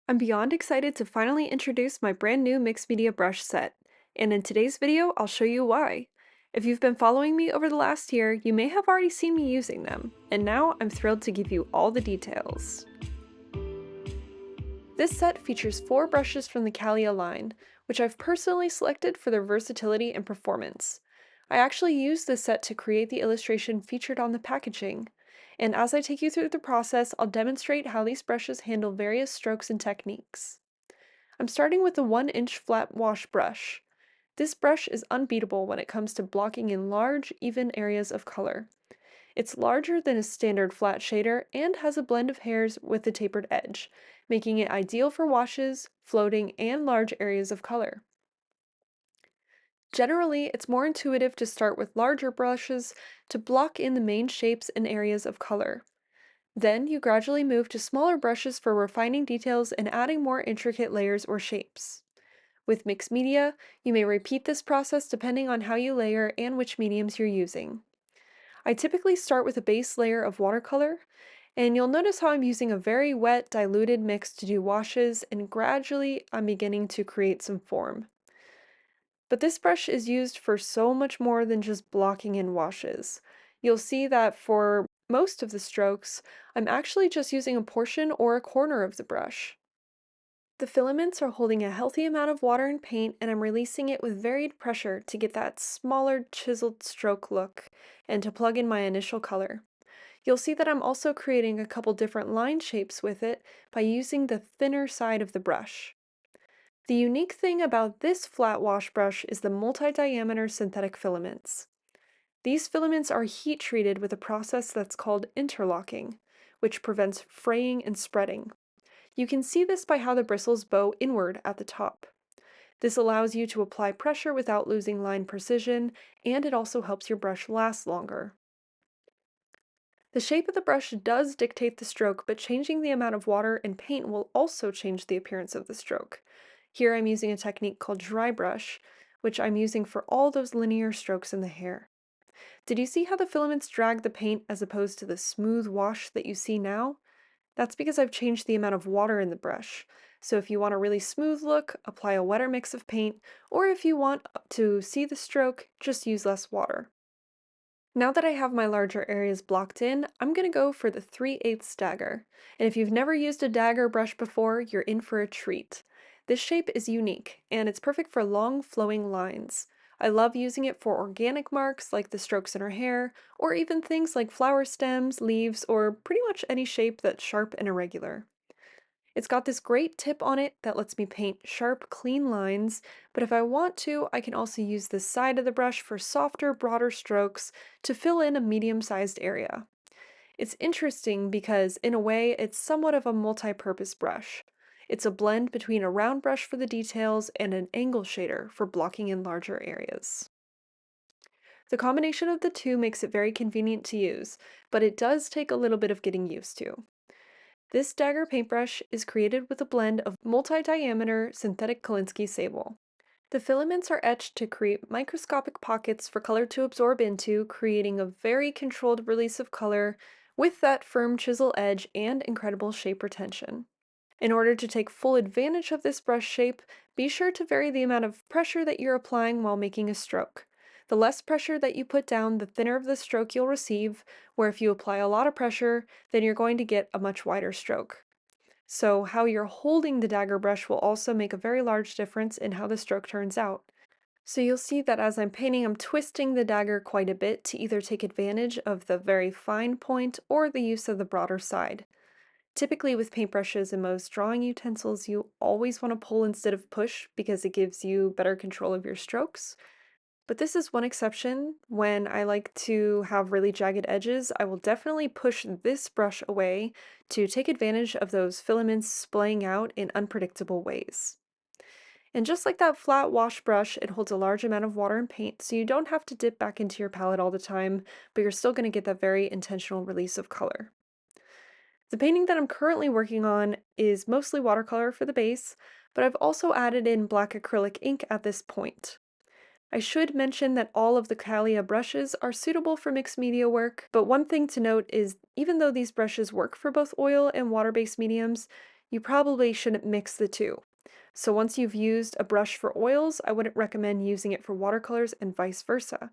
I'm beyond excited to finally introduce my brand new mixed media brush set, and in today's video, I'll show you why. If you've been following me over the last year, you may have already seen me using them, and now I'm thrilled to give you all the details. This set features 4 brushes from the Callia line, which I've personally selected for their versatility and performance. I actually used this set to create the illustration featured on the packaging, and as I take you through the process, I'll demonstrate how these brushes handle various strokes and techniques. I'm starting with the 1-inch flat wash brush. This brush is unbeatable when it comes to blocking in large, even areas of color. It's larger than a standard flat shader and has a blend of hairs with a tapered edge, making it ideal for washes, floating, and large areas of color. Generally, it's more intuitive to start with larger brushes to block in the main shapes and areas of color. Then you gradually move to smaller brushes for refining details and adding more intricate layers or shapes. With mixed media, you may repeat this process depending on how you layer and which mediums you're using. I typically start with a base layer of watercolor, and you'll notice how I'm using a very wet, diluted mix to do washes, and gradually I'm beginning to create some form. But this brush is used for so much more than just blocking in washes. You'll see that for most of the strokes, I'm actually just using a portion or a corner of the brush. The filaments are holding a healthy amount of water and paint, and I'm releasing it with varied pressure to get that smaller, chiseled stroke look and to plug in my initial color. You'll see that I'm also creating a couple different line shapes with it by using the thinner side of the brush. The unique thing about this flat wash brush is the multi-diameter synthetic filaments. These filaments are heat treated with a process that's called interlocking, which prevents fraying and spreading. You can see this by how the bristles bow inward at the top. This allows you to apply pressure without losing line precision, and it also helps your brush last longer. The shape of the brush does dictate the stroke, but changing the amount of water and paint will also change the appearance of the stroke. Here I'm using a technique called dry brush, which I'm using for all those linear strokes in the hair. Did you see how the filaments drag the paint as opposed to the smooth wash that you see now? That's because I've changed the amount of water in the brush. So if you want a really smooth look, apply a wetter mix of paint, or if you want to see the stroke, just use less water. Now that I have my larger areas blocked in, I'm going to go for the 3/8 dagger. And if you've never used a dagger brush before, you're in for a treat. This shape is unique, and it's perfect for long flowing lines. I love using it for organic marks like the strokes in her hair, or even things like flower stems, leaves, or pretty much any shape that's sharp and irregular. It's got this great tip on it that lets me paint sharp, clean lines, but if I want to, I can also use the side of the brush for softer, broader strokes to fill in a medium-sized area. It's interesting because, in a way, it's somewhat of a multi-purpose brush. It's a blend between a round brush for the details and an angle shader for blocking in larger areas. The combination of the two makes it very convenient to use, but it does take a little bit of getting used to. This dagger paintbrush is created with a blend of multi-diameter synthetic Kolinsky sable. The filaments are etched to create microscopic pockets for color to absorb into, creating a very controlled release of color with that firm chisel edge and incredible shape retention. In order to take full advantage of this brush shape, be sure to vary the amount of pressure that you're applying while making a stroke. The less pressure that you put down, the thinner of the stroke you'll receive, where if you apply a lot of pressure, then you're going to get a much wider stroke. So how you're holding the dagger brush will also make a very large difference in how the stroke turns out. So you'll see that as I'm painting, I'm twisting the dagger quite a bit to either take advantage of the very fine point or the use of the broader side. Typically with paintbrushes and most drawing utensils, you always want to pull instead of push because it gives you better control of your strokes. But this is one exception. When I like to have really jagged edges, I will definitely push this brush away to take advantage of those filaments splaying out in unpredictable ways. And just like that flat wash brush, it holds a large amount of water and paint, so you don't have to dip back into your palette all the time, but you're still going to get that very intentional release of color. The painting that I'm currently working on is mostly watercolor for the base, but I've also added in black acrylic ink at this point. I should mention that all of the Callia brushes are suitable for mixed media work, but one thing to note is even though these brushes work for both oil and water-based mediums, you probably shouldn't mix the two. So once you've used a brush for oils, I wouldn't recommend using it for watercolors and vice versa.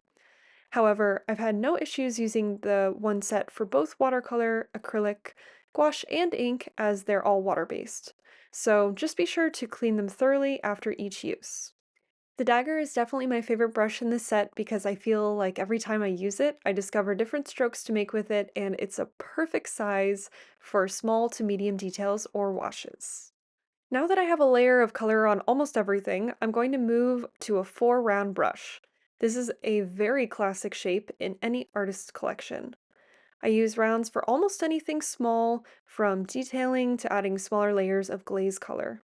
However, I've had no issues using the one set for both watercolor, acrylic, gouache, and ink as they're all water-based. So just be sure to clean them thoroughly after each use. The dagger is definitely my favorite brush in this set because I feel like every time I use it, I discover different strokes to make with it, and it's a perfect size for small to medium details or washes. Now that I have a layer of color on almost everything, I'm going to move to a 4-round brush. This is a very classic shape in any artist's collection. I use rounds for almost anything small, from detailing to adding smaller layers of glaze color.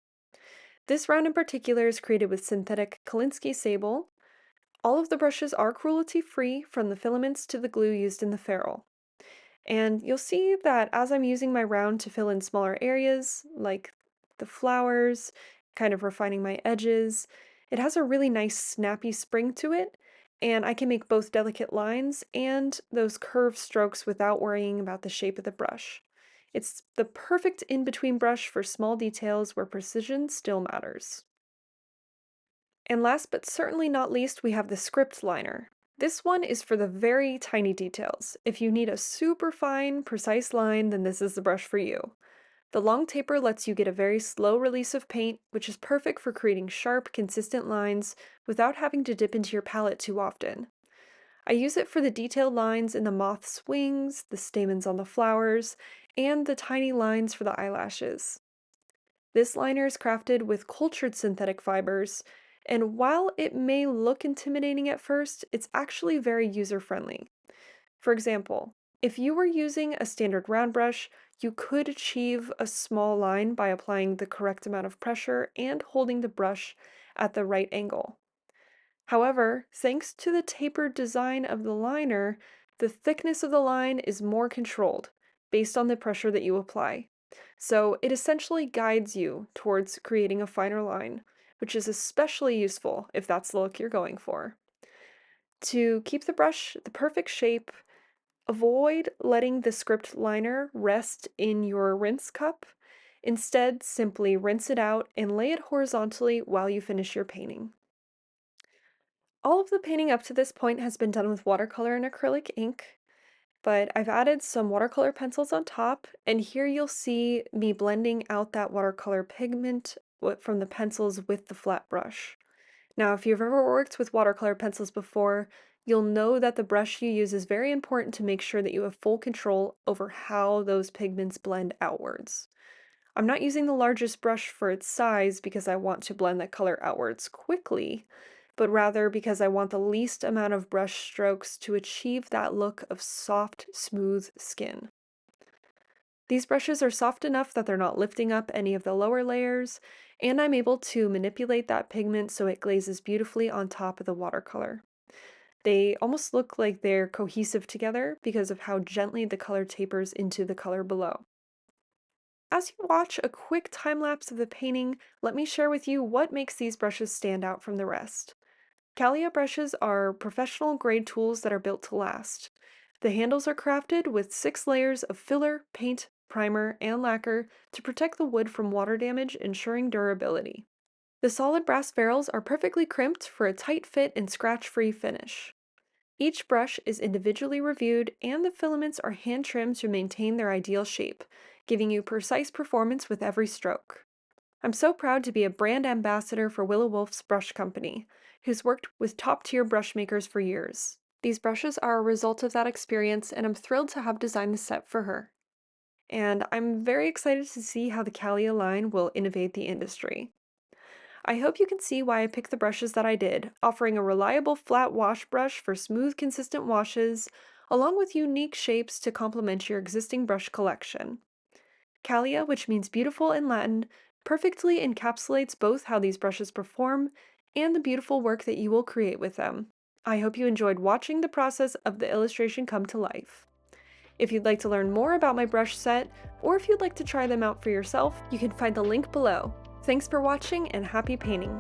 This round in particular is created with synthetic Kolinsky sable. All of the brushes are cruelty-free, from the filaments to the glue used in the ferrule. And you'll see that as I'm using my round to fill in smaller areas, like the flowers, kind of refining my edges, it has a really nice snappy spring to it, and I can make both delicate lines and those curved strokes without worrying about the shape of the brush. It's the perfect in-between brush for small details where precision still matters. And last but certainly not least, we have the script liner. This one is for the very tiny details. If you need a super fine, precise line, then this is the brush for you. The long taper lets you get a very slow release of paint, which is perfect for creating sharp, consistent lines without having to dip into your palette too often. I use it for the detailed lines in the moth's wings, the stamens on the flowers, and the tiny lines for the eyelashes. This liner is crafted with cultured synthetic fibers, and while it may look intimidating at first, it's actually very user-friendly. For example, if you were using a standard round brush, you could achieve a small line by applying the correct amount of pressure and holding the brush at the right angle. However, thanks to the tapered design of the liner, the thickness of the line is more controlled based on the pressure that you apply. So it essentially guides you towards creating a finer line, which is especially useful if that's the look you're going for. To keep the brush the perfect shape, avoid letting the script liner rest in your rinse cup. Instead, simply rinse it out and lay it horizontally while you finish your painting. All of the painting up to this point has been done with watercolor and acrylic ink, but I've added some watercolor pencils on top, and here you'll see me blending out that watercolor pigment from the pencils with the flat brush. Now, if you've ever worked with watercolor pencils before, you'll know that the brush you use is very important to make sure that you have full control over how those pigments blend outwards. I'm not using the largest brush for its size because I want to blend the color outwards quickly, but rather because I want the least amount of brush strokes to achieve that look of soft, smooth skin. These brushes are soft enough that they're not lifting up any of the lower layers, and I'm able to manipulate that pigment so it glazes beautifully on top of the watercolor. They almost look like they're cohesive together because of how gently the color tapers into the color below. As you watch a quick time lapse of the painting, let me share with you what makes these brushes stand out from the rest. Callia brushes are professional grade tools that are built to last. The handles are crafted with 6 layers of filler, paint, primer, and lacquer to protect the wood from water damage, ensuring durability. The solid brass ferrules are perfectly crimped for a tight fit and scratch-free finish. Each brush is individually reviewed, and the filaments are hand-trimmed to maintain their ideal shape, giving you precise performance with every stroke. I'm so proud to be a brand ambassador for Willow Wolfe's brush company, who's worked with top-tier brush makers for years. These brushes are a result of that experience, and I'm thrilled to have designed the set for her. And I'm very excited to see how the Callia line will innovate the industry. I hope you can see why I picked the brushes that I did, offering a reliable flat wash brush for smooth, consistent washes, along with unique shapes to complement your existing brush collection. Callia, which means beautiful in Latin, perfectly encapsulates both how these brushes perform and the beautiful work that you will create with them. I hope you enjoyed watching the process of the illustration come to life. If you'd like to learn more about my brush set, or if you'd like to try them out for yourself, you can find the link below. Thanks for watching and happy painting!